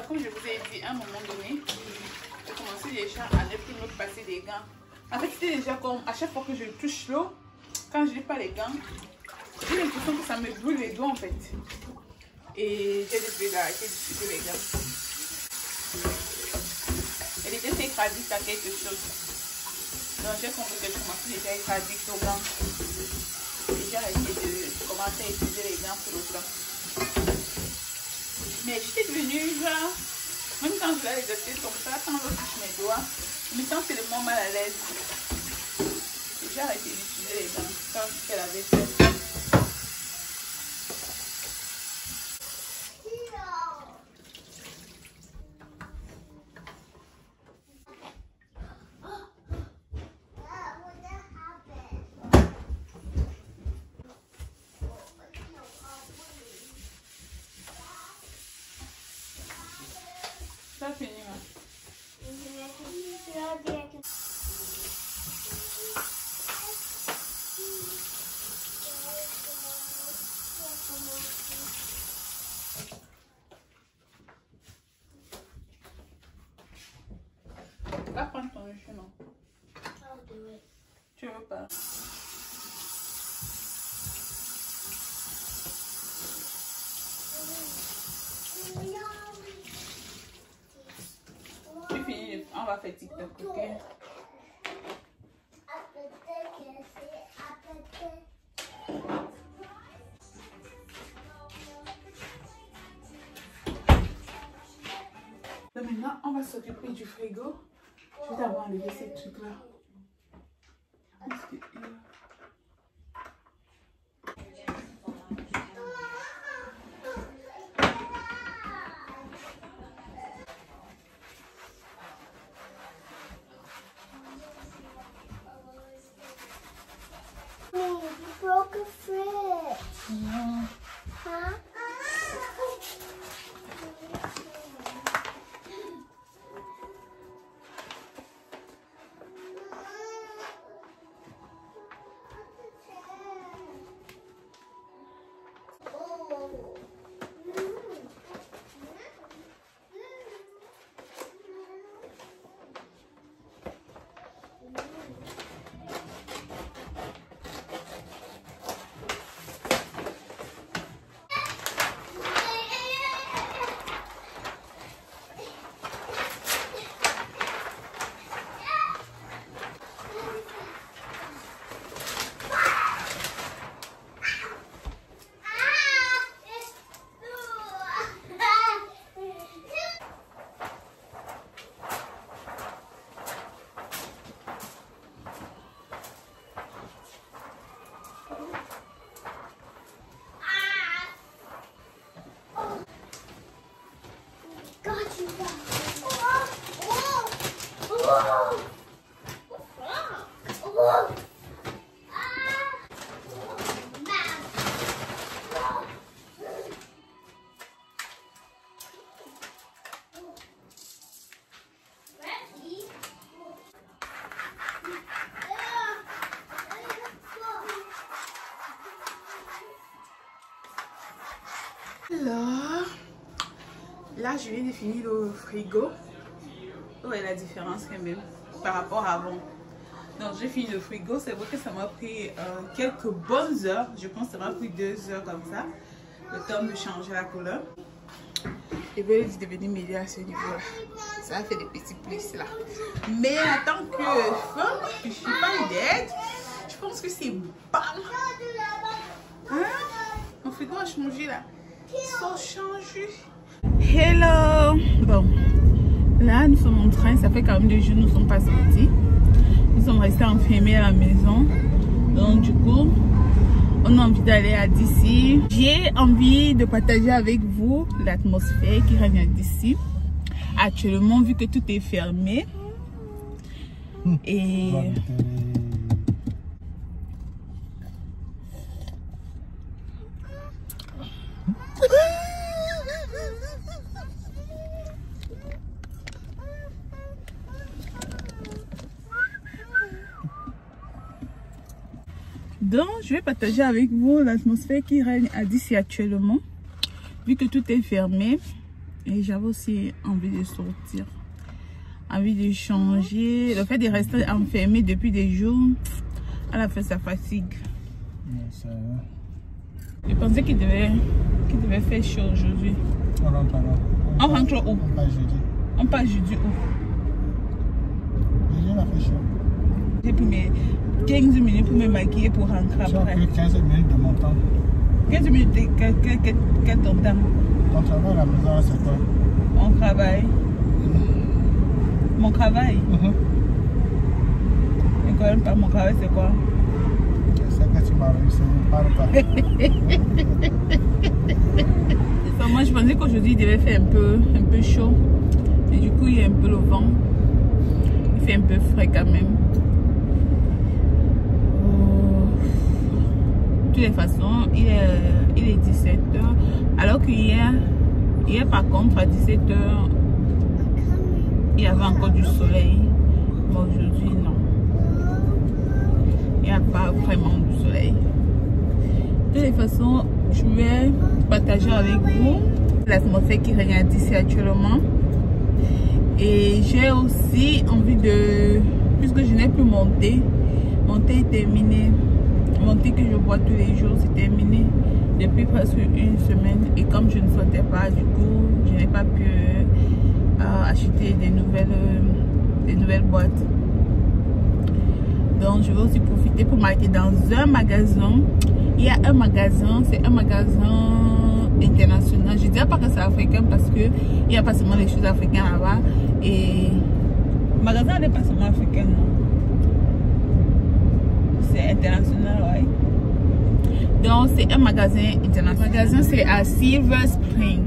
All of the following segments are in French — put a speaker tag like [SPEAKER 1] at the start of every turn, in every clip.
[SPEAKER 1] comme je vous ai dit à un moment donné, j'ai commencé déjà à ne plus me passer des gants. En fait, c'était déjà comme à chaque fois que je touche l'eau, quand je n'ai pas les gants, j'ai l'impression que ça me brûle les doigts en fait. Et j'ai décidé d'arrêter d'utiliser les gants. Et l'idée c'est écrasiste à quelque chose. Donc j'ai compris que je commençais déjà à être addict aux gants. Et j'ai arrêté de commencer à utiliser les gants pour le temps. Mais j'étais devenue genre, même quand je vais exercer comme ça, quand je touche mes doigts, je me sens tellement mal à l'aise. Et j'ai arrêté d'utiliser les gants quand elle avait fait. Ça finit, hein? Va prendre ton jus, non? Tu veux pas? Tu finis, on va faire TikTok, ok? Donc maintenant, on va s'occuper du frigo. Je vais d'abord enlever ces trucs-là.
[SPEAKER 2] You broke a fridge.
[SPEAKER 1] No.
[SPEAKER 2] Huh?
[SPEAKER 1] Alors, là je viens de finir le frigo. Vous voyez la différence quand même par rapport à avant. Donc j'ai fini le frigo, c'est vrai que ça m'a pris quelques bonnes heures. Je pense que ça m'a pris 2 heures comme ça. Le temps de changer la couleur. Et bien il est devenu m'aider à ce niveau-là. Ça a fait des petits plis là. Mais en tant que femme, je ne suis pas d'aide. Je pense que c'est pas. Hein? Mon frigo a changé là. Ils sont changés. Hello! Bon, là nous sommes en train, ça fait quand même 2 jours nous ne sommes pas sortis. Nous sommes restés enfermés à la maison. Donc du coup, on a envie d'aller à DC. J'ai envie de partager avec vous l'atmosphère qui règne à DC. Actuellement, vu que tout est fermé. Et... donc, je vais partager avec vous l'atmosphère qui règne à DC actuellement. Vu que tout est fermé Et j'avais aussi envie de sortir. Envie de changer. Le fait de rester enfermé depuis des jours, à la fin, ça fatigue. Je pensais qu'il devait faire chaud aujourd'hui.
[SPEAKER 3] On rentre alors.
[SPEAKER 1] On rentre où?
[SPEAKER 3] On part jeudi.
[SPEAKER 1] On part jeudi où?
[SPEAKER 3] Jeudi, on a fait chaud.
[SPEAKER 1] J'ai pris mes 15 minutes pour me maquiller pour rentrer
[SPEAKER 3] J'ai
[SPEAKER 1] après.
[SPEAKER 3] pris 15 minutes de mon temps.
[SPEAKER 1] 15 minutes, quel ton temps?
[SPEAKER 3] Ton travail à la maison, c'est quoi?
[SPEAKER 1] Mon travail. Mon travail? Et quand même pas mon travail, c'est quoi?
[SPEAKER 3] C'est que tu m'as réussi, ne parle pas.
[SPEAKER 1] Moi, je pensais qu'aujourd'hui, il devait faire un peu chaud. Et du coup, il y a un peu le vent. Il fait un peu frais quand même. De toutes les façons, il est 17h. Alors qu'hier, par contre, à 17h, il y avait encore du soleil. Mais aujourd'hui, non. Il n'y a pas vraiment du soleil. De toutes les façons, je vais partager avec vous l'atmosphère qui règne ici actuellement. Et j'ai aussi envie de, puisque je n'ai plus monté est terminé. Monter que je vois tous les jours, c'est terminé depuis presque une semaine. Et comme je ne sortais pas, du coup, je n'ai pas pu acheter des nouvelles boîtes. Donc je vais aussi profiter pour m'arrêter dans un magasin. Il y a un magasin, c'est un magasin international. Je ne dirais pas que c'est africain parce que il n'y a pas seulement les choses africaines là-bas. Et le magasin n'est pas seulement africain, non. C'est international, ouais. Donc c'est un magasin international. Le magasin c'est à Silver Spring.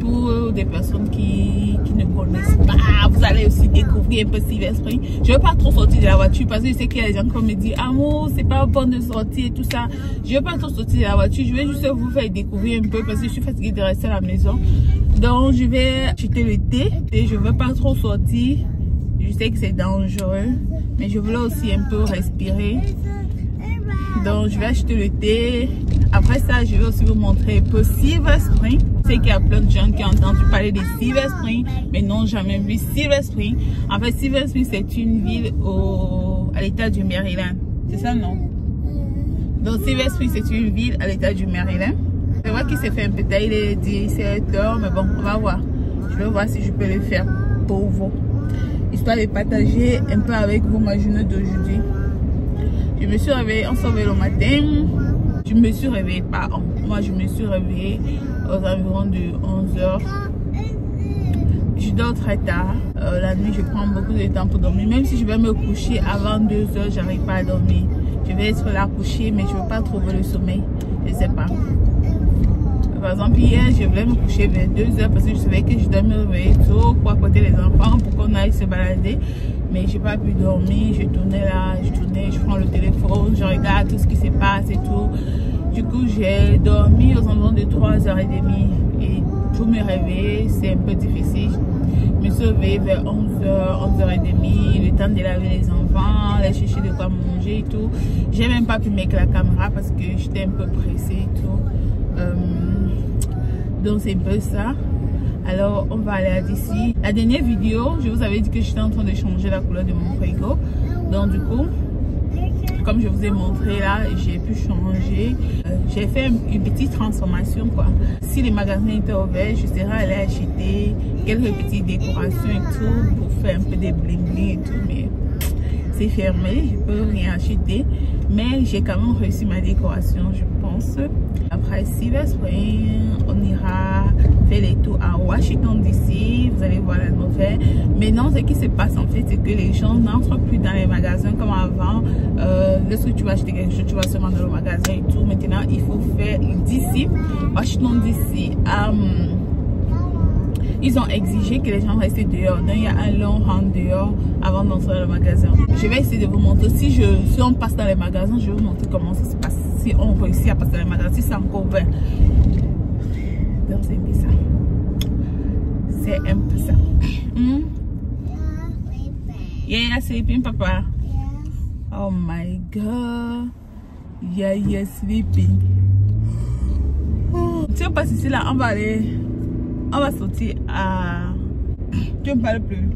[SPEAKER 1] Pour des personnes qui ne connaissent pas, vous allez aussi découvrir un peu Silver Spring. Je ne veux pas trop sortir de la voiture parce que je sais qu'il y a des gens qui me disent amour, c'est pas bon de sortir et tout ça. Je ne veux pas trop sortir de la voiture. Je vais juste vous faire découvrir un peu parce que je suis fatiguée de rester à la maison. Donc je vais acheter le thé et je ne veux pas trop sortir. Je sais que c'est dangereux, mais je voulais aussi un peu respirer. Donc je vais acheter le thé. Après ça, je vais aussi vous montrer un peu Silver Spring. Je sais qu'il y a plein de gens qui ont entendu parler de Silver Spring, mais n'ont jamais vu Silver Spring. En fait, Silver Spring, c'est une ville à l'état du Maryland. C'est ça, non? Donc Silver Spring, c'est une ville à l'état du Maryland. Je vois qu'il s'est fait un peu tard, il est 17h, mais bon, on va voir. Je vais voir si je peux le faire pour vous. Histoire de partager un peu avec vous ma journée d'aujourd'hui. Je me suis réveillée, on s'est réveillé le matin. Je me suis réveillée, moi je me suis réveillée aux environs de 11h. Je dors très tard. La nuit, je prends beaucoup de temps pour dormir. Même si je vais me coucher avant 2h, j'arrive pas à dormir. Je vais être là couchée, mais je ne veux pas trouver le sommeil. Je sais pas. Par exemple, hier, je voulais me coucher vers 2h parce que je savais que je dois me réveiller tôt pour apporter les enfants, pour qu'on aille se balader. Mais je n'ai pas pu dormir. Je tournais là, je prends le téléphone, je regarde tout ce qui se passe et tout. Du coup, j'ai dormi aux environs de 3h30. Et pour me réveiller, c'est un peu difficile. Je me suis réveillée vers 11h, 11h30. Le temps de laver les enfants, aller chercher de quoi manger et tout. J'ai même pas pu mettre la caméra parce que j'étais un peu pressée et tout. Donc c'est un peu ça. Alors on va aller d'ici. La dernière vidéo, je vous avais dit que j'étais en train de changer la couleur de mon frigo. Donc du coup, comme je vous ai montré là, j'ai pu changer. J'ai fait une petite transformation quoi. Si les magasins étaient ouverts, je serais allée acheter quelques petites décorations et tout pour faire un peu des bling bling et tout. Mais c'est fermé, je peux rien acheter. Mais j'ai quand même réussi ma décoration, je pense. Après Silver Spring, on ira faire les tours à Washington DC. Vous allez voir la nouvelle. Maintenant, ce qui se passe en fait, c'est que les gens n'entrent plus dans les magasins comme avant. Lorsque tu vas acheter quelque chose, tu vas seulement dans le magasin et tout. Maintenant, il faut faire d'ici, Washington DC. Ils ont exigé que les gens restent dehors. Donc il y a un long rang dehors avant d'entrer dans le magasin. Je vais essayer de vous montrer. Si on passe dans les magasins, je vais vous montrer comment ça se passe. Si on réussit à passer dans les magasins, si c'est encore ouvert. Donc c'est un peu ça. C'est un peu ça. Yeah, sleeping, papa. Oh my god. Yeah, sleeping. Si on passe ici là, on va aller on va sortir à... Tu ne parles plus.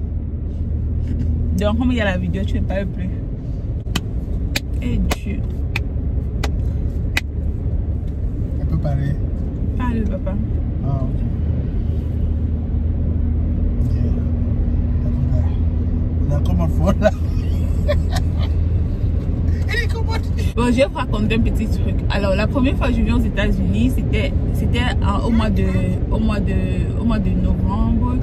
[SPEAKER 1] Donc, comme il y a la vidéo, tu ne parles plus. Et Dieu.
[SPEAKER 3] Elle peut parler.
[SPEAKER 1] Parle, papa.
[SPEAKER 3] Ah, ok. On a comment fort là.
[SPEAKER 1] Bon, je vais vous raconter un petit truc. Alors, la première fois que je viens aux États-Unis, c'était au mois de novembre.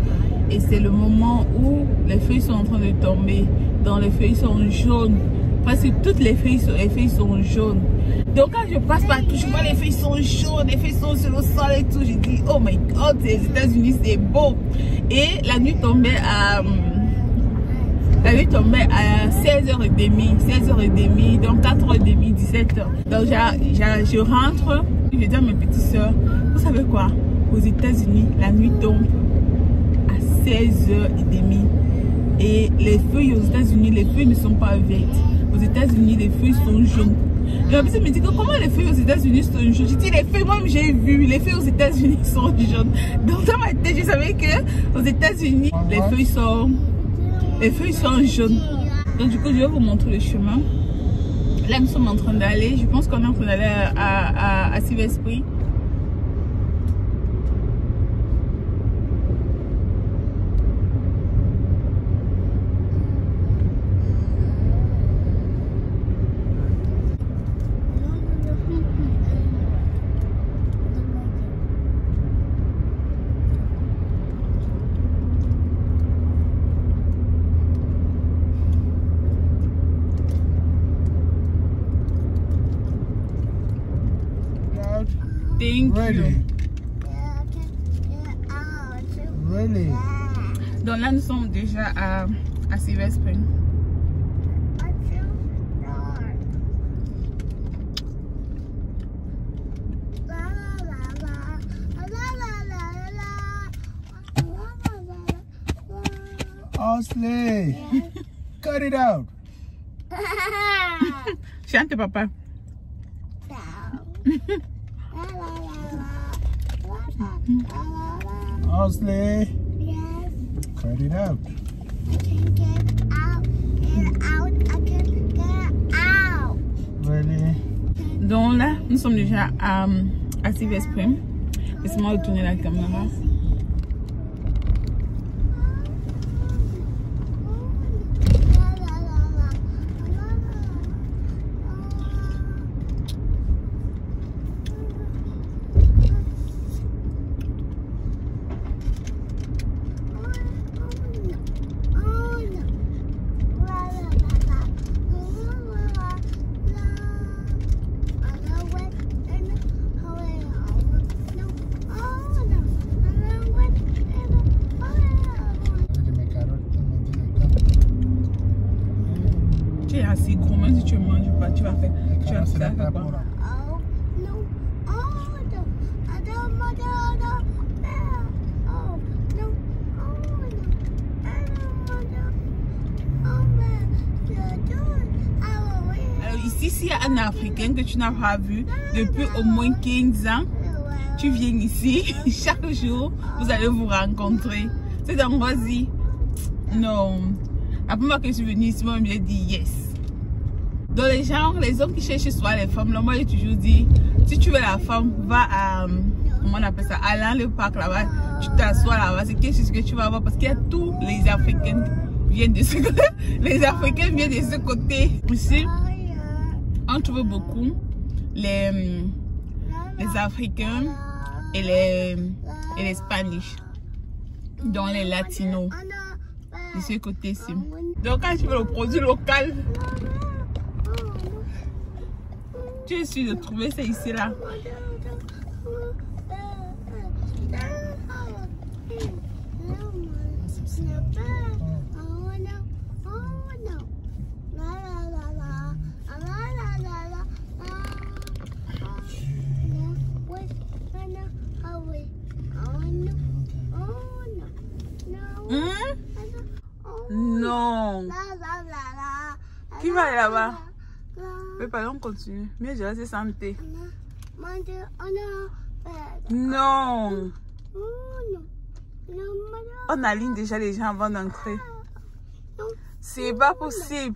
[SPEAKER 1] Et c'est le moment où les feuilles sont en train de tomber. Donc, les feuilles sont jaunes. Presque toutes les feuilles sont jaunes. Donc, quand je passe partout, je vois les feuilles sont jaunes, les feuilles sont sur le sol et tout. Je dis, oh my God, les États-Unis, c'est beau. Et la nuit tombait à 16h30, donc 4h30, 17h. Donc je rentre, je dis à mes petites soeurs, vous savez quoi, aux États-Unis, la nuit tombe à 16h30. Et les feuilles aux États-Unis, les feuilles ne sont pas vertes. Aux États-Unis, les feuilles sont jaunes. Et en plus, je me dis que comment les feuilles aux États-Unis sont jaunes? Je dis les feuilles, moi j'ai vu, les feuilles aux États-Unis sont jaunes. Donc dans ma tête, je savais que aux États-Unis, les feuilles sont jaunes. Donc du coup, je vais vous montrer le chemin. Là, nous sommes en train d'aller. Je pense qu'on est en train d'aller à Silver Spring. Thank you.
[SPEAKER 3] Really?
[SPEAKER 1] Donc là, nous sommes déjà à Silver Spring.
[SPEAKER 3] Osley, cut it out.
[SPEAKER 1] Chante, papa.
[SPEAKER 3] Osley,
[SPEAKER 2] Yes.
[SPEAKER 3] cut it out.
[SPEAKER 2] I can get out. Get out. I can get out.
[SPEAKER 3] Really?
[SPEAKER 1] Donc là, nous sommes déjà à Silver Spring. Laissez-moi retourner la caméra. Tu es assez gros, même si tu ne manges pas, tu vas faire quoi?
[SPEAKER 2] Oh no! Oh no! I don't want to. Oh no! Oh no! I don't want to. Oh man!
[SPEAKER 1] Alors ici, s'il y a un Africain que tu n'as pas vu depuis au moins 15 ans, tu viens ici, chaque jour, vous allez vous rencontrer. C'est dans Rosie. Non. La première fois que je suis venue ici, moi, j'ai dit yes. Donc les hommes qui cherchent soit les femmes, là, moi j'ai toujours dit, si tu veux la femme, va à, comment on appelle ça, allant le parc là-bas, tu t'assois là-bas, c'est quelque chose que tu vas voir parce qu'il y a tous les Africains viennent de ce côté. Les Africains viennent de ce côté. Ici, on trouve beaucoup les Africains et les Spanish, donc les Latinos, de ce côté-ci. Donc quand tu veux le produit local, tu es sûr de trouver ça ici là. Non. Qui va aller là-bas? Mais pardon, continue. Mais je reste santé. Non. On aligne déjà les gens avant d'entrer. C'est pas possible.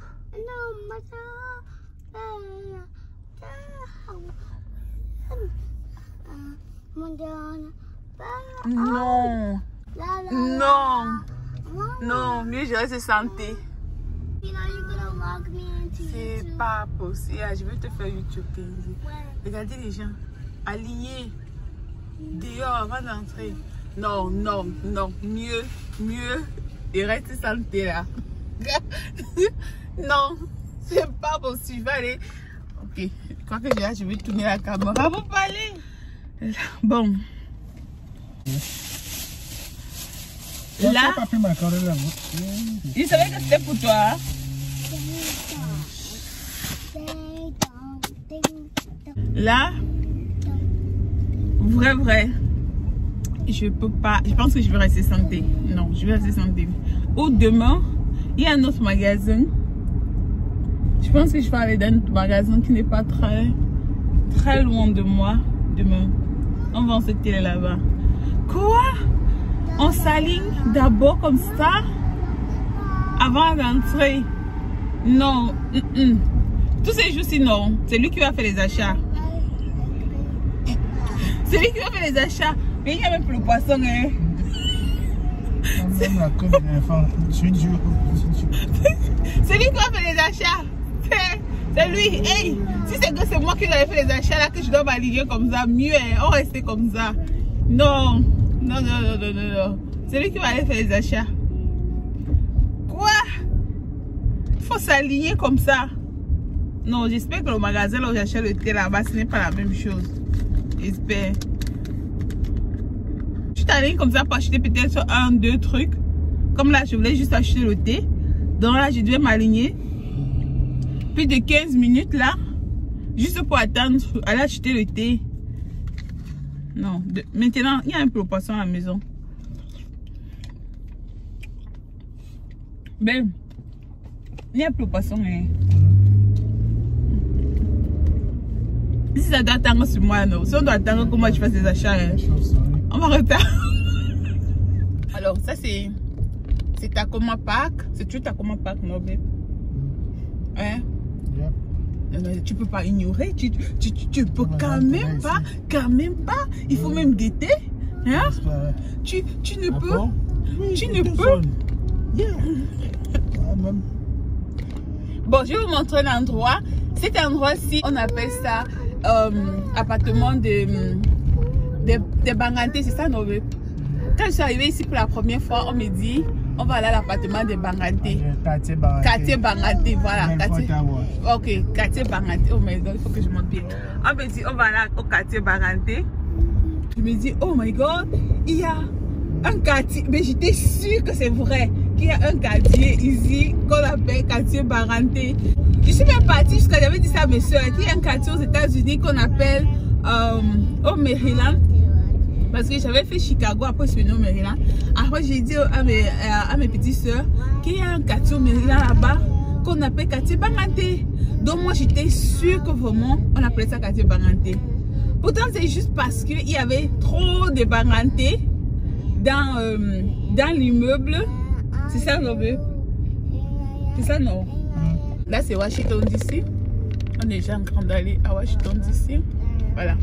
[SPEAKER 1] Non. Non. Non, mieux je reste santé. C'est pas possible. Je vais te faire YouTube. Regardez les gens. Alignés. Dehors avant d'entrer. Non, non, non. Mieux. Et reste santé là. Non. C'est pas possible. Allez. Ok. Je crois que je vais tourner la caméra pour parler. Bon. Là, il savait que c'était pour toi. Là, vrai, je peux pas. Je pense que je vais rester santé. Non, je vais rester santé. Ou demain, il y a un autre magasin. Je pense que je vais aller dans un autre magasin qui n'est pas très loin de moi. Demain, on va en se tirer là-bas. Quoi? On s'aligne d'abord comme ça avant d'entrer. Non. Tous ces jours-ci, non. C'est lui qui va faire les achats. C'est lui qui va faire les achats. Mais il y a même plus le poisson. Hein. C'est lui qui va faire les achats. C'est lui. Hey, si c'est moi qui dois faire les achats, là, que je dois m'aligner comme ça, mieux. Hein. On reste comme ça. Non. Non. C'est lui qui va aller faire les achats. Quoi? Il faut s'aligner comme ça. Non, j'espère que le magasin là où j'achète le thé là-bas, ce n'est pas la même chose. J'espère. Tu t'alignes comme ça pour acheter peut-être 1-2 trucs. Comme là, je voulais juste acheter le thé. Donc là, je devais m'aligner. Plus de 15 minutes là. Juste pour attendre, aller acheter le thé. Non, maintenant, il y a un peu de poisson à la maison. Ben, il y a un peu de poisson. Hein. Si ça doit attendre sur moi, non. Si on doit attendre que moi je fasse des achats, hein, on va retarder. Alors, ça c'est Tacoma Park. C'est tu Tacoma Park, non, babe? Hein? Tu peux pas ignorer, tu peux quand même pas, il faut même guetter, hein? Tu ne peux, tu ne peux. Bon, je vais vous montrer l'endroit. Cet endroit-ci, on appelle ça appartement des Banganté, c'est ça, non? Quand je suis arrivée ici pour la première fois, on me dit on va aller à l'appartement des Banganté. Quartier Banganté, voilà. Ok, quartier Banganté. Oh my god, il faut que je monte bien. On me dit on va aller au quartier Banganté. Je me dis oh my god, il y a un quartier. Mais j'étais sûre que c'est vrai qu'il y a un quartier ici qu'on appelle quartier Banganté. Je suis même partie jusqu'à j'avais dit ça à mes soeurs qu'il y a un quartier aux États-Unis qu'on appelle au Maryland. Parce que j'avais fait Chicago, après je suis venue au Maryland. Après j'ai dit à mes petites soeurs qu'il y a un quartier au Maryland là-bas qu'on appelle quartier Banganté. Donc moi j'étais sûre que vraiment on appelait ça quartier Banganté. Pourtant c'est juste parce qu'il y avait trop de Banganté dans l'immeuble. C'est ça non? C'est ça non? Là c'est Washington DC. On est déjà en train d'aller à Washington DC. Voilà.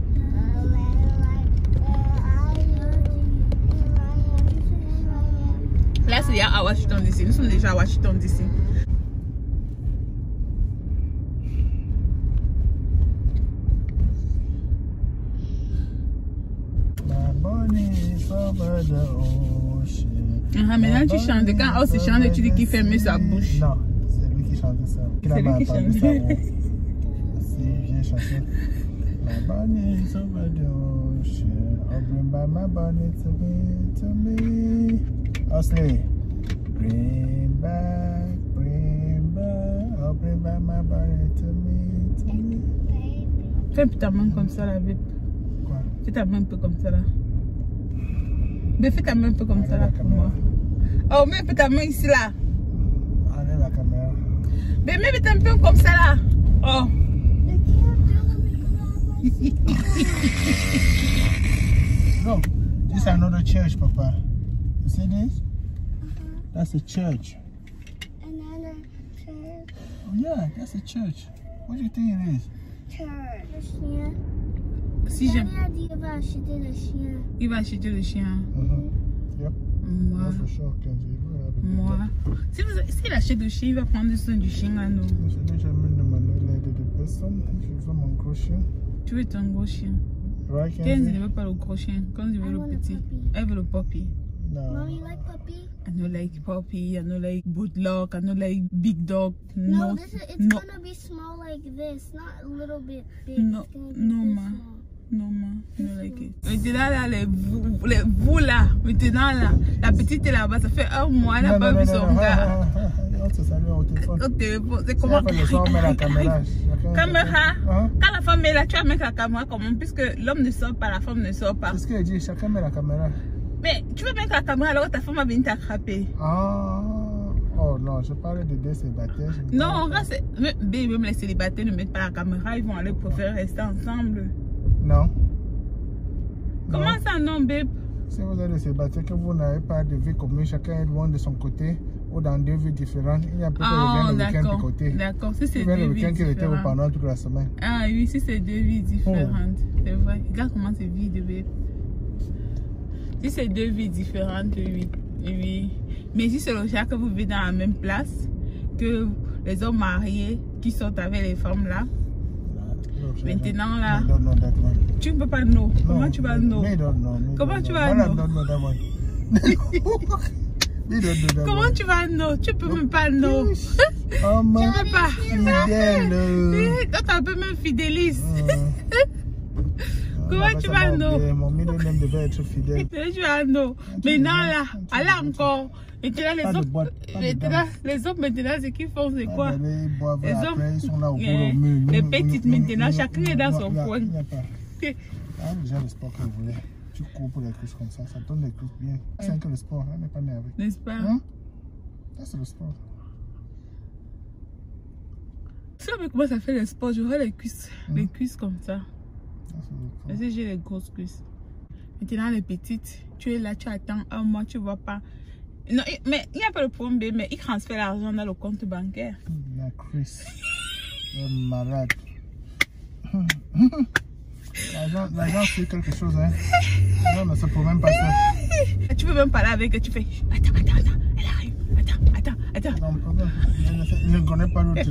[SPEAKER 1] Là, c'est à Washington DC. Nous sommes déjà à Washington DC. Maintenant, tu chantes. Quand Os chante, tu dis qu'il ferme sa bouche.
[SPEAKER 3] Non, c'est lui qui chante ça.
[SPEAKER 1] C'est lui qui chante ça.
[SPEAKER 3] Si, viens chanter. My bunny is over the ocean. I'll bring back my bunny to me. Osley, bring back, I'll bring back my bunny to me.
[SPEAKER 1] Fais ta main comme ça, là, bébé.
[SPEAKER 3] Quoi?
[SPEAKER 1] Fais ta main un peu comme ça, là. Mais fais ta main un peu comme ça, là, pour moi. Oh, mets un peu ta main ici, là.
[SPEAKER 3] Allez, la caméra.
[SPEAKER 1] Mais mets un peu comme ça, là. Oh.
[SPEAKER 3] No, this is another church, Papa. You see this? That's a church.
[SPEAKER 2] Another church.
[SPEAKER 3] Oh yeah, that's a church. What do you think it is?
[SPEAKER 2] Church. Le chien.
[SPEAKER 1] Si j'aime.
[SPEAKER 2] Daddy a dit qu'il va acheter le chien.
[SPEAKER 1] Il va acheter le chien.
[SPEAKER 3] Yep.
[SPEAKER 1] Moi.
[SPEAKER 3] That's for sure, Kenzie.
[SPEAKER 1] Moi. S'il achète le chien, il va prendre soin du chien à nous.
[SPEAKER 3] Je n'ai jamais demandé l'aide de personne. Je veux mon gros chien.
[SPEAKER 1] Tu veux ton gros chien.
[SPEAKER 3] Right,
[SPEAKER 1] Kenzie
[SPEAKER 3] Kenzie?
[SPEAKER 1] ne veut pas le gros chien. Kenzie veut le petit. Elle veut le puppy.
[SPEAKER 3] No.
[SPEAKER 2] Mommy, you like puppy?
[SPEAKER 1] I don't like puppy. I don't like bulldog. I don't like big dog.
[SPEAKER 2] No,
[SPEAKER 1] No.
[SPEAKER 2] it's
[SPEAKER 1] No.
[SPEAKER 2] gonna be small like this, not a little bit big.
[SPEAKER 1] No,
[SPEAKER 2] It's gonna be
[SPEAKER 1] no,
[SPEAKER 2] this
[SPEAKER 1] ma.
[SPEAKER 2] small.
[SPEAKER 1] Non, ma, non, like it. Maintenant, là, les vous là, maintenant, là, la petite est là-bas, ça fait un mois, elle n'a pas vu son gars.
[SPEAKER 3] On se salue au téléphone.
[SPEAKER 1] Au téléphone, c'est
[SPEAKER 3] Si
[SPEAKER 1] comment?
[SPEAKER 3] elle fait le son, on met la caméra.
[SPEAKER 1] Caméra.
[SPEAKER 3] Hein?
[SPEAKER 1] Quand la femme est là, tu vas mettre la caméra comment? Puisque l'homme ne sort pas, la femme ne sort pas.
[SPEAKER 3] C'est ce qu'il dit, chacun met la caméra.
[SPEAKER 1] Mais tu vas mettre la caméra alors que ta femme va venir t'attraper.
[SPEAKER 3] Ah. Oh non, je parlais de deux célibataires.
[SPEAKER 1] Non, là, c'est. Même les célibataires ne mettent pas la caméra, ils vont aller préférer rester ensemble.
[SPEAKER 3] Non.
[SPEAKER 1] Comment
[SPEAKER 3] Non.
[SPEAKER 1] ça, non, babe?
[SPEAKER 3] Si vous êtes des célibataires, que vous n'avez pas de vie commune, chacun est loin de son côté ou dans deux vies différentes, il y a peut-être
[SPEAKER 1] Ah,
[SPEAKER 3] le week-end de
[SPEAKER 1] d'accord.
[SPEAKER 3] côté.
[SPEAKER 1] D'accord, si c'est
[SPEAKER 3] Il y a
[SPEAKER 1] deux
[SPEAKER 3] le
[SPEAKER 1] vies
[SPEAKER 3] week-end qui était
[SPEAKER 1] différentes.
[SPEAKER 3] pendant toute la semaine.
[SPEAKER 1] Ah oui, si c'est deux vies différentes, c'est vrai. Regarde comment c'est vide, babe. Si c'est deux vies différentes, oui. Oui. Mais si c'est le cas que vous vivez dans la même place, que les hommes mariés qui sont avec les femmes là, maintenant là,
[SPEAKER 3] No, no, that one.
[SPEAKER 1] tu ne peux pas know. Comment
[SPEAKER 3] No,
[SPEAKER 1] tu vas know?
[SPEAKER 3] Me don't know. Me
[SPEAKER 1] Comment
[SPEAKER 3] don't
[SPEAKER 1] tu
[SPEAKER 3] know.
[SPEAKER 1] vas
[SPEAKER 3] Madam
[SPEAKER 1] know?
[SPEAKER 3] don't know that one. Me don't know that
[SPEAKER 1] Comment
[SPEAKER 3] one.
[SPEAKER 1] tu vas know? Tu peux même pas know.
[SPEAKER 3] Oh,
[SPEAKER 1] Tu
[SPEAKER 3] man.
[SPEAKER 1] peux pas.
[SPEAKER 3] Fidèle.
[SPEAKER 1] Donc un peu même fidéliste.
[SPEAKER 3] On
[SPEAKER 1] Comment
[SPEAKER 3] appelle
[SPEAKER 1] tu
[SPEAKER 3] ça
[SPEAKER 1] vas
[SPEAKER 3] mon
[SPEAKER 1] know?
[SPEAKER 3] bien. Mon middle name devait être fidèle.
[SPEAKER 1] Mais tu vas know. Maintenant là, allez encore. Maintenant les
[SPEAKER 3] Pas de
[SPEAKER 1] hommes,
[SPEAKER 3] boîte, pas de
[SPEAKER 1] maintenant,
[SPEAKER 3] danse.
[SPEAKER 1] les hommes maintenant ce qu'ils font c'est quoi?
[SPEAKER 3] Ils boivent
[SPEAKER 1] Les
[SPEAKER 3] après,
[SPEAKER 1] hommes,
[SPEAKER 3] ils sont là au bout
[SPEAKER 1] eh,
[SPEAKER 3] au mur.
[SPEAKER 1] les petites maintenant, chacun est dans son coin.
[SPEAKER 3] Il n'y a pas. Ah, déjà le sport que vous voulez. Tu cours pour les cuisses comme ça donne les cuisses bien. C'est que le sport, on n'est pas né avec.
[SPEAKER 1] N'est-ce pas?
[SPEAKER 3] Hein? Ça c'est le sport.
[SPEAKER 1] Si on commence à faire le sport, j'aurai les cuisses comme ça.
[SPEAKER 3] Ça, c'est le sport.
[SPEAKER 1] Parce que j'ai les grosses cuisses. Maintenant les petites, tu es là, tu attends un mois, tu vois pas. Non, mais il n'y a pas de problème, mais il transfère l'argent dans le compte bancaire.
[SPEAKER 3] La Chris. Un malade. L'argent c'est quelque chose, hein. Non, mais ça peut même pas ça.
[SPEAKER 1] Tu peux même parler avec elle, tu fais attends, elle arrive, attends.
[SPEAKER 3] Non, problème. Je ne connais pas l'autre.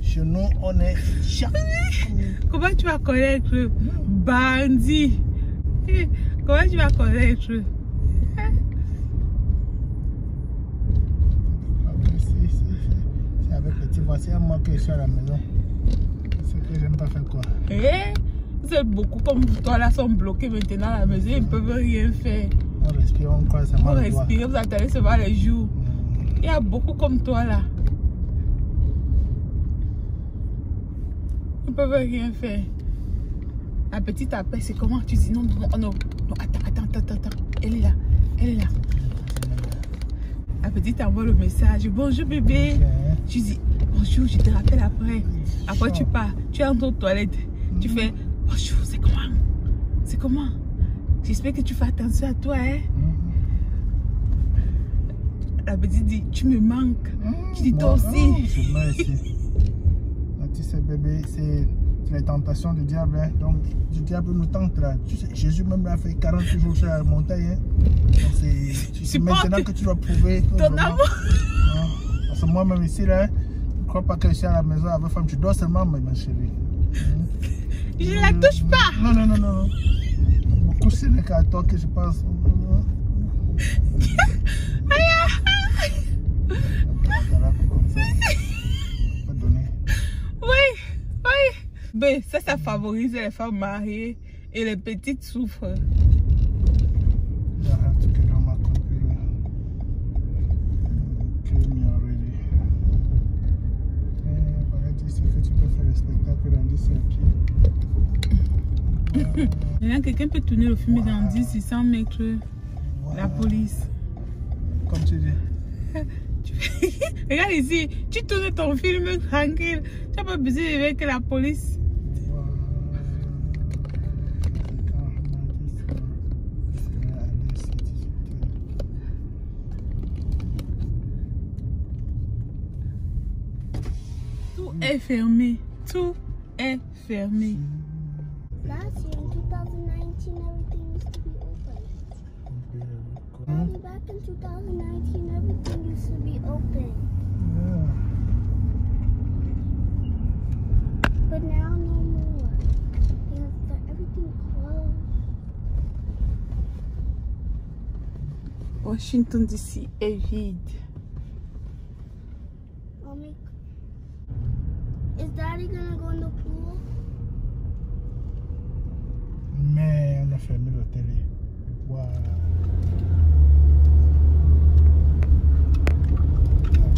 [SPEAKER 3] Chez nous, on est chat.
[SPEAKER 1] Comment tu vas connaître bandit? Comment tu vas connaître?
[SPEAKER 3] C'est avec petit voici à moi que je suis à la maison. C'est que j'aime pas faire quoi.
[SPEAKER 1] C'est beaucoup comme toi là sont bloqués maintenant à la maison, ils ne peuvent rien faire.
[SPEAKER 3] On respire, on croise, ça
[SPEAKER 1] Vous
[SPEAKER 3] marche.
[SPEAKER 1] respirez, vous attendez se voir les jours. Il y a beaucoup comme toi là. Ils ne peuvent rien faire. La petite appelle, c'est comment? Tu dis non, attends. Elle est là. La petite envoie le message. Bonjour bébé. Tu dis bonjour, je te rappelle après. Après tu pars, tu entres aux toilettes. Tu fais bonjour, c'est comment? J'espère que tu fais attention à toi, hein? La petite dit tu me manques. Tu dis toi aussi.
[SPEAKER 3] C'est moi ici. Tu sais bébé, c'est les tentations du diable, hein? Donc le diable nous tente là. Tu sais, Jésus même a fait 40 jours sur la montagne, hein? Donc c'est maintenant que tu dois prouver
[SPEAKER 1] ton amour.
[SPEAKER 3] Parce que moi-même ici là, je ne crois pas que je suis à la maison avec femme, tu dois seulement ma chérie.
[SPEAKER 1] Je la touche pas.
[SPEAKER 3] Non. Beaucoup c'est le cas à toi que je pense.
[SPEAKER 1] Oui. Mais ça favorise les femmes mariées et les petites souffrent. Maintenant, quelqu'un peut tourner le film dans 10 sans mettre la police.
[SPEAKER 3] Comme tu dis.
[SPEAKER 1] Regarde ici, tu tournes ton film tranquille. Tu n'as pas besoin avec la police. est fermé. Tout est fermé.
[SPEAKER 2] Last year in 2019, everything used to be open. Back in 2019, everything used to be open.
[SPEAKER 3] Yeah.
[SPEAKER 2] But now no more. Everything closed.
[SPEAKER 1] Washington DC est vide.
[SPEAKER 2] Is Daddy gonna go in the pool?
[SPEAKER 3] Mais on a fermé la télé. Wow.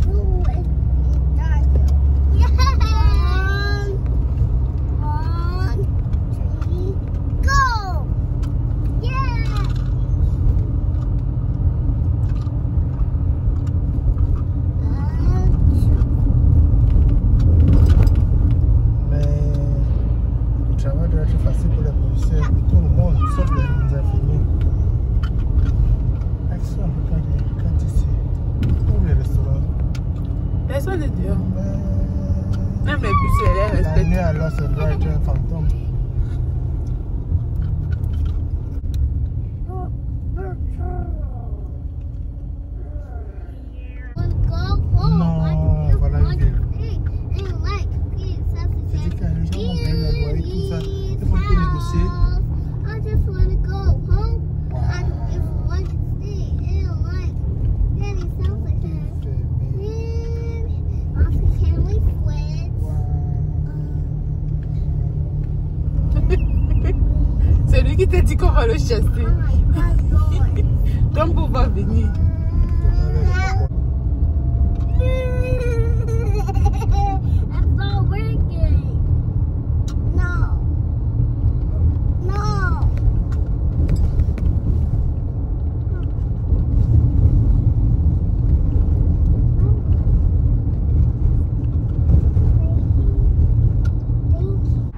[SPEAKER 2] Ooh, it's dark. Yeah! 1, 2, 3, go! Yeah!
[SPEAKER 3] Le travail doit être facile pour les policiers, pour tout le monde, sauf les infirmiers. Action, regarde ici. Où les restaurants?
[SPEAKER 1] Personne n'est dehors.
[SPEAKER 3] Mais
[SPEAKER 1] Même les bus, les
[SPEAKER 3] la
[SPEAKER 1] respectent.
[SPEAKER 3] nuit alors, ça doit être un fantôme.
[SPEAKER 2] No,
[SPEAKER 3] voilà une ville.
[SPEAKER 2] C'est
[SPEAKER 3] dit que les gens vont payer les loyers, tout ça. Il faut tout négocier.
[SPEAKER 2] I just want to go home. I just want to stay. I don't like. Daddy sounds like that. Also, can we switch?
[SPEAKER 1] C'est lui qui t'a dit qu'on va le chasser.
[SPEAKER 2] Oh my God,
[SPEAKER 1] Comme pour pas venir.
[SPEAKER 2] That's not working. No. No.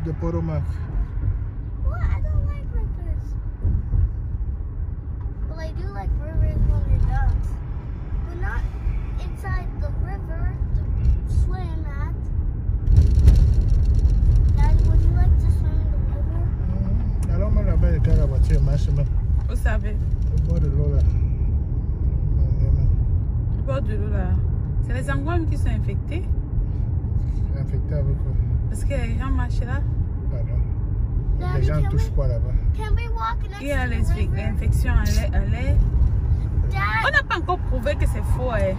[SPEAKER 3] De Poromac.
[SPEAKER 2] What? I don't like rivers. Well, I do like rivers when they're ducks, but not inside the river to swim at. Daddy, would you like to swim in the river?
[SPEAKER 3] Alors, moi là-bas, il était la voiture, ma chemin.
[SPEAKER 1] Vous savez,
[SPEAKER 3] Au bord de l'eau là.
[SPEAKER 1] au bord de l'eau là, c'est les angouames qui sont infectés.
[SPEAKER 3] Infecté avec quoi?
[SPEAKER 1] Parce que les gens marchent là.
[SPEAKER 3] Pardon.
[SPEAKER 2] Daddy,
[SPEAKER 3] Les gens
[SPEAKER 2] can
[SPEAKER 3] touchent
[SPEAKER 2] we,
[SPEAKER 3] quoi là-bas?
[SPEAKER 2] can we walk next
[SPEAKER 1] Il y a
[SPEAKER 2] to the river?
[SPEAKER 1] l'infection à l'air. On
[SPEAKER 2] Dad,
[SPEAKER 1] n'a pas encore prouvé que c'est faux.
[SPEAKER 2] Daddy,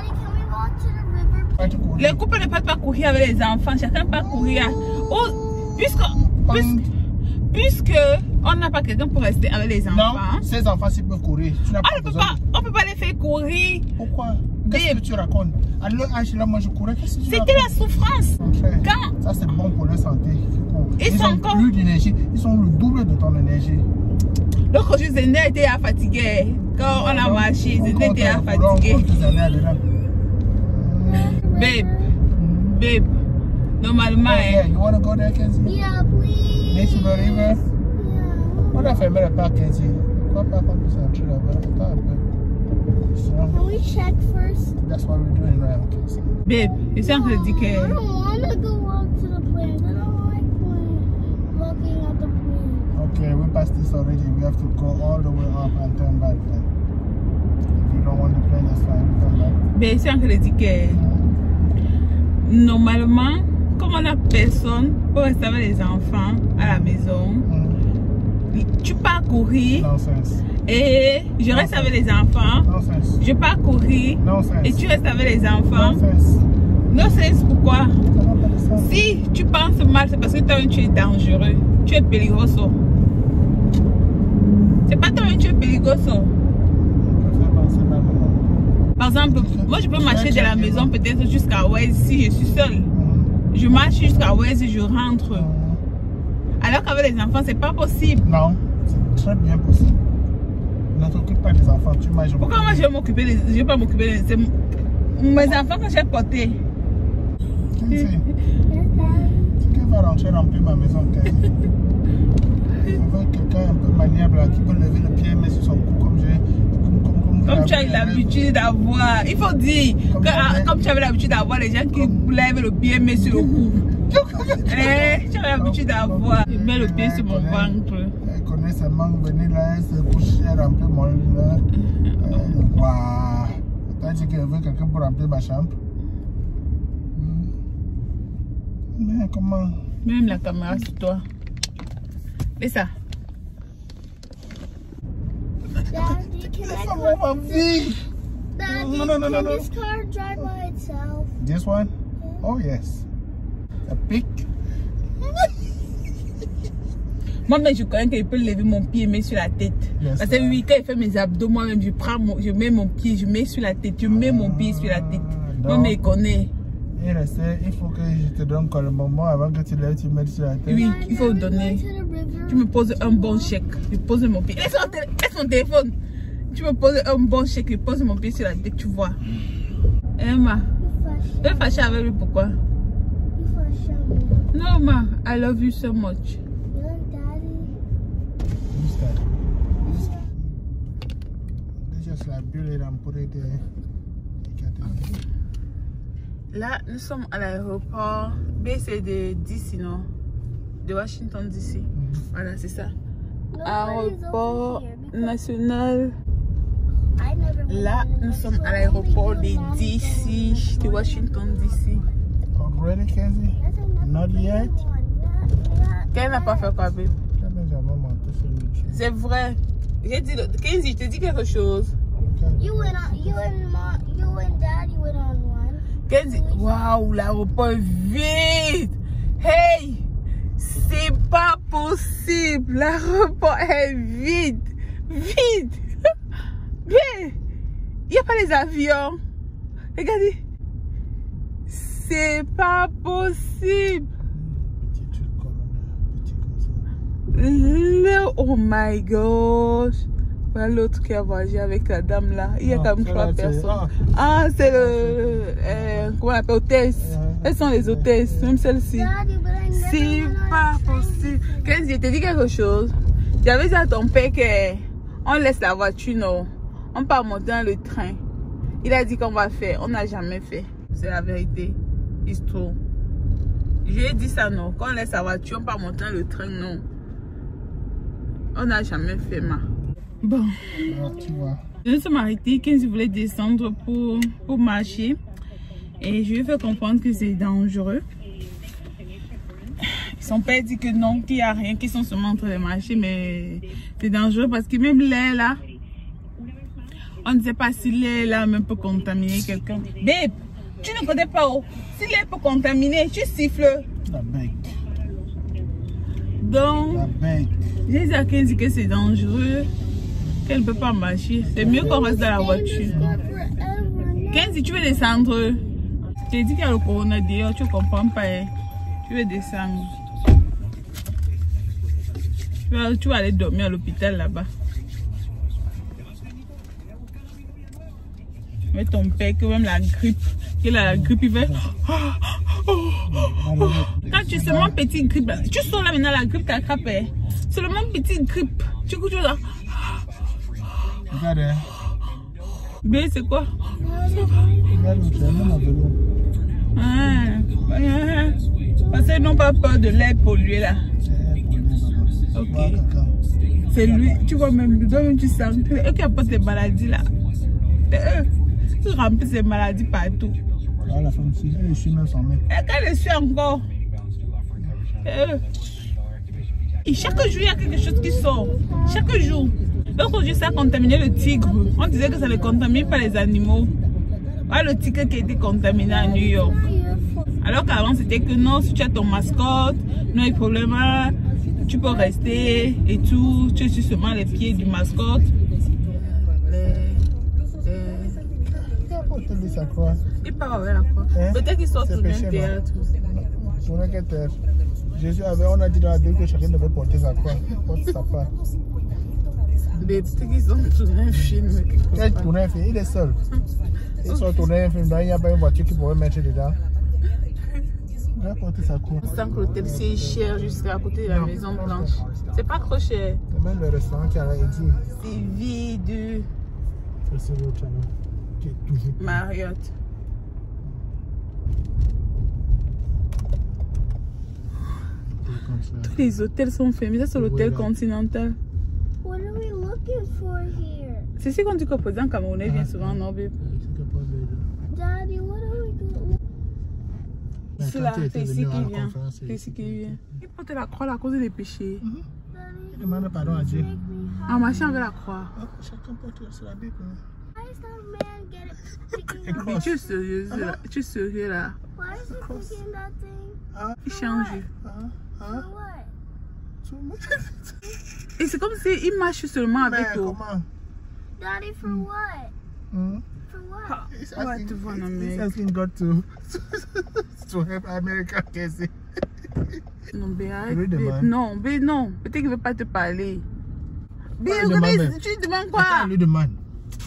[SPEAKER 2] can we walk to the river?
[SPEAKER 3] Ah, tu cours.
[SPEAKER 1] Les couples ne peuvent pas courir avec les enfants. Chacun peut courir. Puisque on n'a pas quelqu'un pour rester avec les enfants.
[SPEAKER 3] Non, ces enfants, s'ils peuvent courir. Tu n'as pas besoin.
[SPEAKER 1] On peut pas les faire courir.
[SPEAKER 3] Pourquoi? Qu'est-ce que tu racontes? À leur âge là, moi je courais. Qu'est-ce que tu
[SPEAKER 1] C'était la
[SPEAKER 3] racontes?
[SPEAKER 1] souffrance.
[SPEAKER 3] Mon frère,
[SPEAKER 1] Quand
[SPEAKER 3] ça c'est bon pour leur santé.
[SPEAKER 1] Ils sont
[SPEAKER 3] ont
[SPEAKER 1] encore-
[SPEAKER 3] plus d'énergie. Ils ont le double de ton énergie.
[SPEAKER 1] l'autre jour, Zéné était fatigué. Quand on a marché, Zéné était fatigué. Babe, normalement,
[SPEAKER 3] Yeah, you want to go there, Kenzie?
[SPEAKER 2] Yeah, please.
[SPEAKER 3] Next to the river?
[SPEAKER 2] Yeah.
[SPEAKER 3] On a fermé le parc, Kenzie. Pourquoi pas qu'on puisse entrer là-bas? Attends un peu. So,
[SPEAKER 2] Can we check first?
[SPEAKER 3] that's what we're doing right now, Kenzie.
[SPEAKER 1] babe, je suis en train de dire
[SPEAKER 2] I
[SPEAKER 1] que
[SPEAKER 2] don't want to go walk to the planes. I don't like looking at the planes.
[SPEAKER 3] Okay, we passed this already. We have to go all the way up and turn back then. If you don't want the plane, that's fine. Turn back.
[SPEAKER 1] je suis en train de dire que normalement, comme on n'a personne pour rester avec les enfants à la maison, tu pars courir
[SPEAKER 3] Nonsense.
[SPEAKER 1] et je reste avec les enfants.
[SPEAKER 3] Nonsense.
[SPEAKER 1] Je pars courir
[SPEAKER 3] Nonsense.
[SPEAKER 1] et tu restes avec les enfants.
[SPEAKER 3] Nonsense.
[SPEAKER 1] Non, c'est pourquoi.
[SPEAKER 3] Ça n'a pas de sens.
[SPEAKER 1] Si tu penses mal, c'est parce que toi tu es dangereux. Tu es peligroso. C'est pas toi tu es peligroso.
[SPEAKER 3] On peut faire passer par moment.
[SPEAKER 1] Par exemple, moi je peux marcher de la maison peut-être jusqu'à Ouest si je suis seule. Je marche jusqu'à Ouest et je rentre. Alors qu'avec les enfants, c'est pas possible.
[SPEAKER 3] Non, c'est très bien possible. Ne t'occupe pas des enfants, tu manges.
[SPEAKER 1] Pourquoi moi je vais m'occuper des... Je vais pas m'occuper des... c'est mes enfants que j'ai portés.
[SPEAKER 3] Kenzie,
[SPEAKER 2] Yes, Daddy.
[SPEAKER 3] qui va rentrer remplir ma maison, Kenzie? Je veux quelqu'un un peu maniable là, qui peut lever le pied, mais sur son cou comme
[SPEAKER 1] Comme tu as eu l'habitude d'avoir, il faut dire, comme tu avais l'habitude d'avoir les gens qui lèvent le pied mais sur le cou. Tu avais l'habitude d'avoir, je mets le pied sur mon ventre.
[SPEAKER 3] Elle connaît seulement venir là, elle se couche, elle remplit mon là. Waouh. T'as dit qu'elle veut quelqu'un pour remplir ma chambre. Mais comment?
[SPEAKER 1] Même la caméra sur toi. Et ça?
[SPEAKER 2] Daddy, can I go?
[SPEAKER 3] Ma vie.
[SPEAKER 2] Daddy,
[SPEAKER 3] No.
[SPEAKER 2] can this car drive by itself?
[SPEAKER 3] This one? Oh yes. A pic.
[SPEAKER 1] Moi, mais je connais qu'il peut lever mon pied et mettre sur la tête.
[SPEAKER 3] Yes,
[SPEAKER 1] Parce que oui, quand il fait mes abdos, moi-même, je mets mon pied, je mets sur la tête, je mets mon pied sur la tête. Moi, mais il connaît.
[SPEAKER 3] Il faut que je te donne le moment avant que tu lèves, tu mettes sur la tête.
[SPEAKER 1] Oui, il faut donner. Tu me poses un bon chèque, je pose mon pied. Laisse mon téléphone. Tu me poses un bon chèque, je pose mon pied sur la tête, tu vois. Emma, tu es fâchée avec lui, pourquoi? No, ma, I love you so much.
[SPEAKER 3] Just like build it and put it there.
[SPEAKER 1] Là, nous sommes à l'aéroport BC de DC, non? De Washington DC. Voilà, c'est ça. Aéroport national. Là, nous sommes à l'aéroport de DC, de Washington DC.
[SPEAKER 3] Already, Kenzie? Not yet.
[SPEAKER 1] Qu'elle n'a pas fait quoi, babe? C'est vrai. J'ai dit, Kenzie, je te dis quelque chose.
[SPEAKER 2] You and Daddy went on one.
[SPEAKER 1] Kenzie, waouh, l'aéroport est vide. Hey, c'est pas possible. L'aéroport est vide. Vide. Bien. Il n'y a pas les avions. Regardez. C'est pas possible. Oh my gosh. Voilà l'autre qui a voyagé avec la dame là. Il y a comme 3 personnes. Ah, c'est le. Comment on appelle? Hôtesse. Elles sont les hôtesses, même celle-ci. C'est pas possible. Kenzie, je te dis quelque chose. J'avais dit à ton père qu'on laisse la voiture, non. On part monter dans le train. Il a dit qu'on va faire. On n'a jamais fait. C'est la vérité. It's true. Je lui ai dit ça, non. Quand on laisse la voiture, on part monter dans le train, non. On n'a jamais fait, ma. Bon. Nous sommes arrêtés. Kenzie voulait descendre pour marcher. Et je lui ai fait comprendre que c'est dangereux. Son père dit que non, qu'il n'y a rien, qu'ils sont seulement en train de marcher, mais c'est dangereux parce que même l'air là, on ne sait pas si l'air là même peut contaminer quelqu'un. Babe, tu ne connais pas où. Si l'air peut contaminer, tu siffles.
[SPEAKER 3] La bec.
[SPEAKER 1] Donc, j'ai dit à Kenzie que c'est dangereux, qu'elle ne peut pas marcher. C'est mieux qu'on reste dans la voiture. Kenzie, tu veux descendre? Je t'ai dit qu'il y a le corona dehors, tu ne comprends pas. Hein? Tu veux descendre. Tu vas aller dormir à l'hôpital là-bas. Mais ton père, que même la grippe, qu'il a la grippe, il fait. Quand tu es seulement petite grippe, tu sors là maintenant, la grippe t'attrape. Seulement petite grippe. Tu couches là.
[SPEAKER 3] Regarde.
[SPEAKER 1] B, c'est quoi? Parce qu'ils n'ont pas peur de l'air pollué là. Ok. C'est lui, tu vois même, tu sens eux qui apportent des maladies là. C'est eux qui remplissent ces maladies partout.
[SPEAKER 3] Ah, la femme, elle suit même son mec.
[SPEAKER 1] Et quand elle suit encore. C'est eux. Et chaque jour, il y a quelque chose qui sort. Chaque jour. L'autre jour, ça a contaminé le tigre. On disait que ça ne contamine pas les animaux. Ah, le tigre qui a été contaminé à New York. Alors qu'avant, c'était que non, si tu as ton mascotte, non, il y a problème, tu peux rester et tout. Tu es sur seulement les pieds du mascotte. Il part avec la croix. Peut-être qu'ils sortent tourner un théâtre.
[SPEAKER 3] Tourner quel théâtre? Jésus avait, on a dit dans la Bible que chacun devait porter sa croix. Porte sa part.
[SPEAKER 1] Mais peut-être qu'ils ont tourné un film.
[SPEAKER 3] Il tourné un film, il est seul. Ils sont tournés un film, il n'y a pas une voiture qui pourrait mettre dedans. Il va porter sa croix.
[SPEAKER 1] On sent que l'hôtel c'est cher juste à côté de la Maison Blanche. C'est pas trop cher.
[SPEAKER 3] C'est même le restaurant qui a dit.
[SPEAKER 1] C'est vide.
[SPEAKER 3] Ça, c'est l'autre channel qui est toujours.
[SPEAKER 1] Marriott.
[SPEAKER 3] Comme ça.
[SPEAKER 1] Tous les hôtels sont fermés. Ça, c'est l'hôtel Continental.
[SPEAKER 2] What are we looking for here?
[SPEAKER 1] C'est ici qu'on dit que le président camerounais vient souvent, non, babe?
[SPEAKER 2] Daddy, what are we doing?
[SPEAKER 1] C'est là, c'est ici qu'il vient. C'est ici qu'il vient. Il porte la croix à cause des péchés.
[SPEAKER 2] Daddy,
[SPEAKER 3] Demande pardon à Dieu.
[SPEAKER 2] make me
[SPEAKER 1] En
[SPEAKER 2] happy.
[SPEAKER 1] marchant avec la croix.
[SPEAKER 3] Chacun porte sur la Bible.
[SPEAKER 2] Why is that man picking up?
[SPEAKER 1] Mais tu es sérieux là? Tu es sérieux là?
[SPEAKER 2] Why is he picking that thing?
[SPEAKER 1] Il change.
[SPEAKER 2] For what?
[SPEAKER 1] Et c'est comme s'il marche seulement avec toi.
[SPEAKER 3] Comment?
[SPEAKER 2] Daddy, for what? For what?
[SPEAKER 1] Ouais, tu vois, non,
[SPEAKER 3] He's
[SPEAKER 1] mais.
[SPEAKER 3] asking God to help America, Casey.
[SPEAKER 1] Non, mais arrête.
[SPEAKER 3] Lui
[SPEAKER 1] Babe.
[SPEAKER 3] demande.
[SPEAKER 1] Non, mais non. Peut-être qu'il ne veut pas te parler. Mais
[SPEAKER 3] lui demande.
[SPEAKER 1] tu lui demandes quoi?
[SPEAKER 3] Attends, lui demande.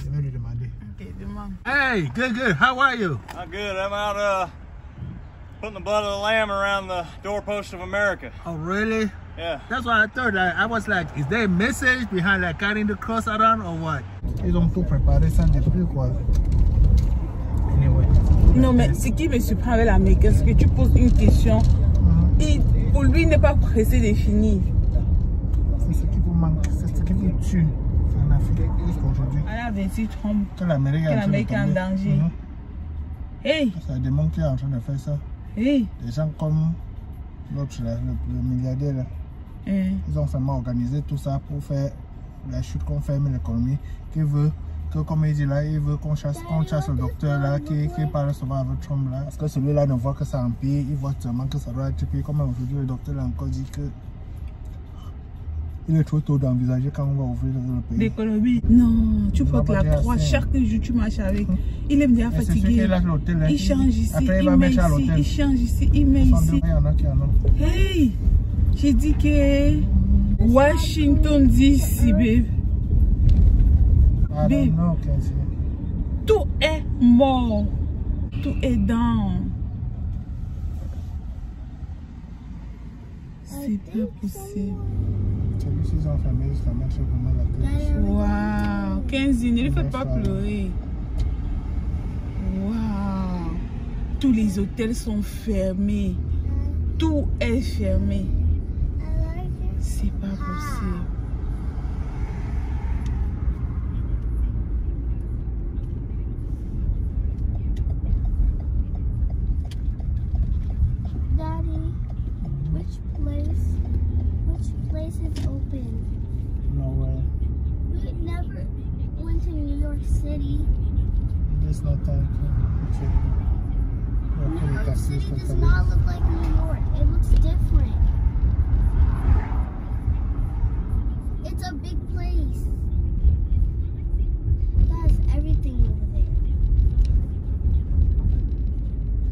[SPEAKER 3] Je vais lui demander.
[SPEAKER 1] Ok, demande.
[SPEAKER 3] Hey, good. How are you?
[SPEAKER 4] I'm good. I'm out putting the blood of the lamb around the doorpost of America.
[SPEAKER 3] Oh, really?
[SPEAKER 4] Yeah.
[SPEAKER 3] That's what I thought. I was like, is there a message behind like carrying the cross around or what? Ils ont tout préparé sans depuis quoi. Anyway.
[SPEAKER 1] Non, mais ce qui me surprend avec l'Américain, c'est que tu poses une question et pour lui, il n'est pas pressé de finir.
[SPEAKER 3] C'est ce qui vous manque, c'est ce qui vous tue en Afrique jusqu'aujourd'hui.
[SPEAKER 1] À la 28 Trump,
[SPEAKER 3] Que l'Amérique
[SPEAKER 1] que l'Amérique est en danger. Hey,
[SPEAKER 3] Ça démontre qu'il est en train de faire ça.
[SPEAKER 1] hey.
[SPEAKER 3] Des gens comme l'autre, là, le milliardaire, là, ils ont seulement organisé tout ça pour faire la chute qu'on ferme l'économie. Qui veut que, comme il dit là, il veut qu'on chasse le docteur là, qui parle souvent avec Trump là. Parce que celui-là ne voit que ça empire, il voit seulement que ça doit être pire. Comme aujourd'hui, le docteur a encore dit que il est trop tôt d'envisager quand on va ouvrir le pays.
[SPEAKER 1] L'économie. Non, tu portes la croix
[SPEAKER 3] assez.
[SPEAKER 1] chaque jour, tu marches avec. Il est déjà
[SPEAKER 3] C'est sûr
[SPEAKER 1] fatigué.
[SPEAKER 3] qu'il a l'hôtel.
[SPEAKER 1] Il change ici,
[SPEAKER 3] Après, il
[SPEAKER 1] il
[SPEAKER 3] va
[SPEAKER 1] met
[SPEAKER 3] mettre à
[SPEAKER 1] ici,
[SPEAKER 3] l'hôtel.
[SPEAKER 1] il change ici, il met
[SPEAKER 3] Sans
[SPEAKER 1] ici.
[SPEAKER 3] doute, il y en a qui en ont.
[SPEAKER 1] Hey, j'ai dit que Washington DC, babe.
[SPEAKER 3] I don't know, Kenzie.
[SPEAKER 1] Tout est mort. Tout est down. C'est pas possible.
[SPEAKER 3] Celui-ci, ils ont fermé jusqu'à mettre vraiment la tête.
[SPEAKER 1] Waouh, 15 ne lui fais pas pleurer. Waouh, tous les hôtels sont fermés. Tout est fermé.
[SPEAKER 2] I like it.
[SPEAKER 1] C'est pas possible.
[SPEAKER 2] Daddy, which place is open?
[SPEAKER 3] No way.
[SPEAKER 2] We never went to New York City.
[SPEAKER 3] There's no time to check.
[SPEAKER 2] New York City does not look like New York. It looks different. It's a big place. It has everything over there.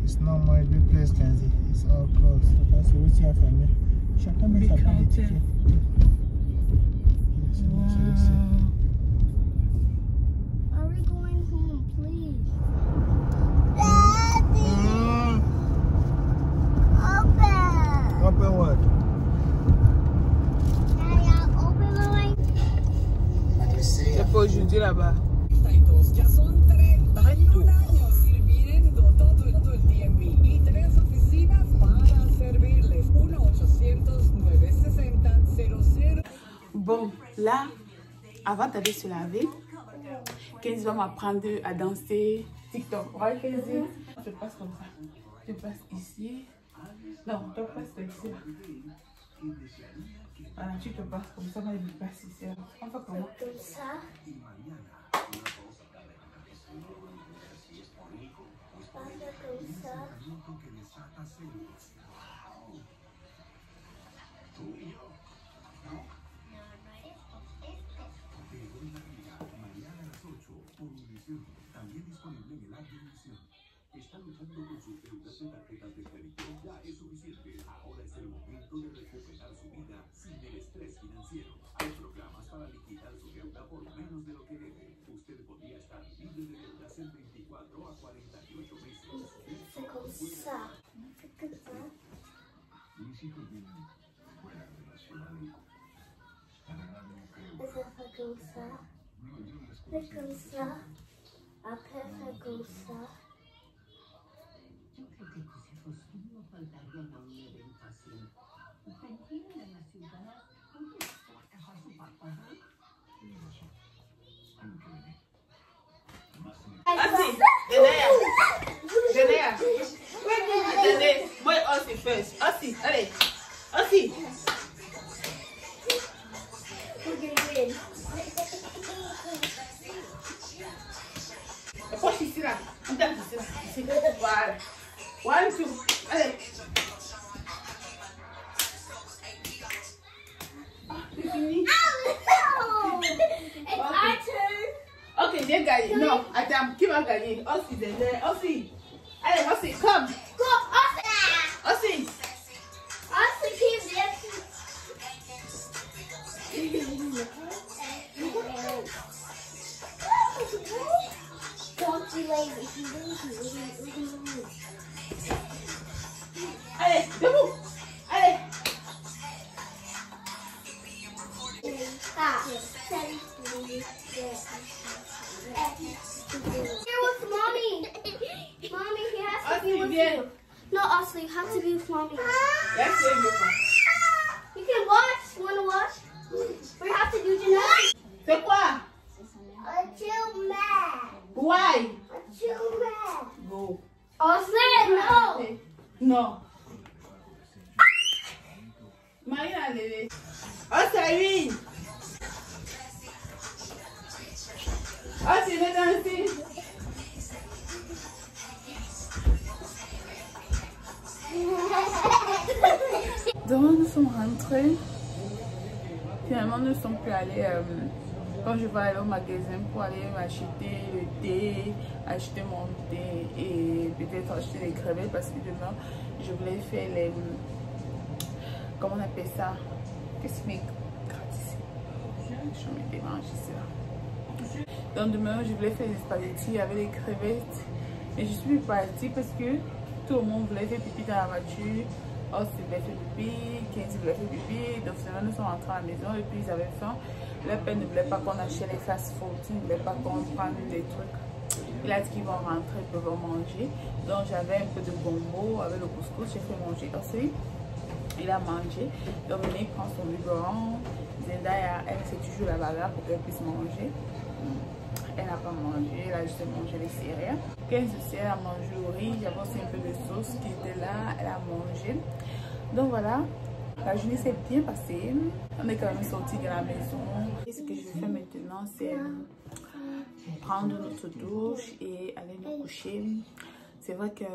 [SPEAKER 3] It's not my big place, Kenzie. It's all closed. That's what it's here for me. Chacun met sa
[SPEAKER 1] Big
[SPEAKER 3] part des
[SPEAKER 1] hotel.
[SPEAKER 3] tickets. Yes,
[SPEAKER 1] Wow.
[SPEAKER 2] Are we going home, please? Open!
[SPEAKER 3] Open what?
[SPEAKER 2] Daddy, I'll open the light.
[SPEAKER 1] C'est pas aujourd'hui là-bas.
[SPEAKER 5] Ya son 31 años sirviendo todo el tiempo y 3 oficinas para servirles. 1-800-960-00.
[SPEAKER 1] Bon, là, avant d'aller se laver, Kenzie va m'apprendre à danser TikTok. Ouais, Kenzie, je passe comme ça. Je passe ici. Non, tu passes ici. Voilà, tu te passes comme ça, moi je passe ici. On fait comment?
[SPEAKER 2] Comme ça. Comme ça. C'est comme ça. C'est comme ça. Et ça fait comme ça. Fais comme ça. Après, fais comme ça.
[SPEAKER 1] Assis, Denea. Moi, assis first. Assis, allez. Assis. Approche ici là. On tape ici là. Ici. Voilà. One, two. Allez. C'est fini.
[SPEAKER 2] It's our turn.
[SPEAKER 1] Ok, j'ai gagné. Non, attends, qui va gagner? Aussi, aussi. Allez, aussi, come.
[SPEAKER 2] Go, Austin.
[SPEAKER 1] Aussi.
[SPEAKER 2] Austin keeps dancing. Don't be lazy.
[SPEAKER 1] Allez, debout. Allez.
[SPEAKER 2] Here with mommy. Mommy, he has to be with
[SPEAKER 1] Bien.
[SPEAKER 2] you. No, Austin, you have to be with mommy.
[SPEAKER 1] Let's go, go.
[SPEAKER 2] You can watch. You want to watch? We have to do gymnastics.
[SPEAKER 1] C'est quoi?
[SPEAKER 2] Until mad.
[SPEAKER 1] Why?
[SPEAKER 2] Until mad.
[SPEAKER 1] Go.
[SPEAKER 2] Austin, no.
[SPEAKER 1] Non. Marie a levé. Oh, c'est lui. Oh, c'est le danser. Donc, nous sommes rentrés. Finalement, nous ne sommes plus allés. Quand je vais aller au magasin pour aller m'acheter le thé, acheter mon thé et peut-être acheter les crevettes parce que demain, je voulais faire les. Comment on appelle ça? Qu'est-ce qui m'est gratis? Je me dérange ici là. Donc demain, je voulais faire des spaghettis avec les crevettes. Et je suis partie parce que tout le monde voulait faire pipi dans la voiture. Oh, c'est voulait faire pipi, Kenzie voulait faire pipi. Donc finalement, nous sommes rentrés à la maison et puis ils avaient faim. Leur père ne voulait pas qu'on achète les fast-food, il ne voulait pas qu'on prenne des trucs. Il a dit qu'ils vont rentrer, ils peuvent manger. Donc j'avais un peu de gombo avec le couscous, j'ai fait manger aussi. Il a mangé. Dominique prend son biberon. Zendaya, elle fait toujours la bagarre pour qu'elle puisse manger. Elle n'a pas mangé, elle a juste mangé les céréales. 15 aussi, elle a mangé au riz. J'avais aussi un peu de sauce qui était là, elle a mangé. Donc voilà, la journée s'est bien passée. On est quand même sorti de la maison. Et ce que je vais faire maintenant, c'est prendre notre douche et aller nous coucher. C'est vrai que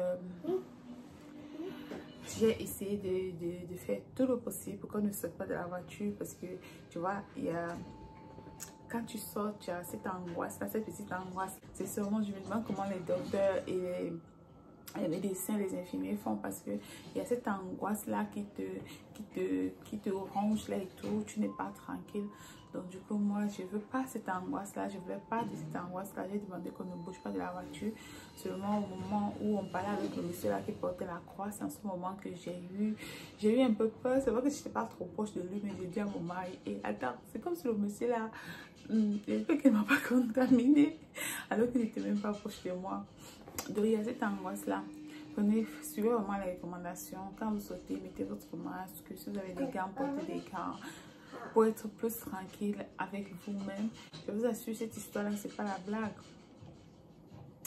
[SPEAKER 1] j'ai essayé de faire tout le possible pour qu'on ne sorte pas de la voiture parce que tu vois, il y a quand tu sors, tu as cette angoisse là, cette petite angoisse. C'est sûrement, je me demande comment les docteurs et les médecins, les infirmiers font parce que il y a cette angoisse là qui te ronge là et tout, tu n'es pas tranquille. Donc du coup moi je veux pas cette angoisse là, je voulais pas de cette angoisse là. J'ai demandé qu'on ne bouge pas de la voiture. Seulement au moment où on parlait avec le monsieur là qui portait la croix, c'est en ce moment que j'ai eu un peu peur. C'est vrai que je n'étais pas trop proche de lui, mais j'ai dit à mon mari, et attends, c'est comme si le monsieur là, j'espère qu'il ne m'a pas contaminé alors qu'il n'était même pas proche de moi. Donc il y a cette angoisse là. Suivez vraiment les recommandations. Quand vous sautez, mettez votre masque. Si vous avez des gants, portez des gants pour être plus tranquille avec vous-même. Je vous assure, cette histoire là, c'est pas la blague.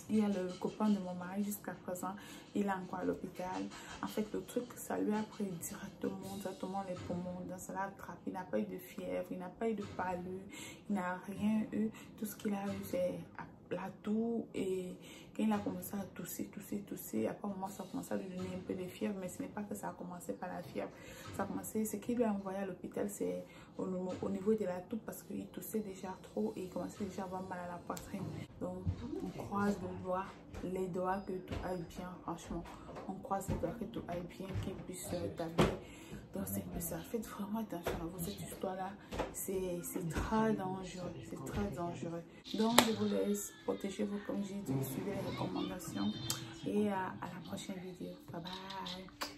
[SPEAKER 1] Il y a le copain de mon mari jusqu'à présent, il est encore à l'hôpital. En fait, le truc, ça lui a pris directement les poumons. Donc, ça l'a attrapé. Il n'a pas eu de fièvre, il n'a pas eu de pâlure, il n'a rien eu. Tout ce qu'il a eu, c'est la toux. Et quand il a commencé à tousser, après un moment, ça a commencé à lui donner un peu de fièvre. Mais ce n'est pas que ça a commencé par la fièvre. Ça a commencé, ce qui lui a envoyé à l'hôpital, c'est au niveau de la toux parce qu'il toussait déjà trop et il commençait déjà à avoir mal à la poitrine. Donc, on croise les doigts que tout aille bien, franchement. On croise les doigts que tout aille bien, qu'il puisse se rétablir. Donc, c'est que ça. Faites vraiment attention à vous. Cette histoire-là, c'est très dangereux. C'est très dangereux. Donc, je vous laisse. Protégez-vous comme j'ai dit. Suivez les recommandations. Et à la prochaine vidéo. Bye bye.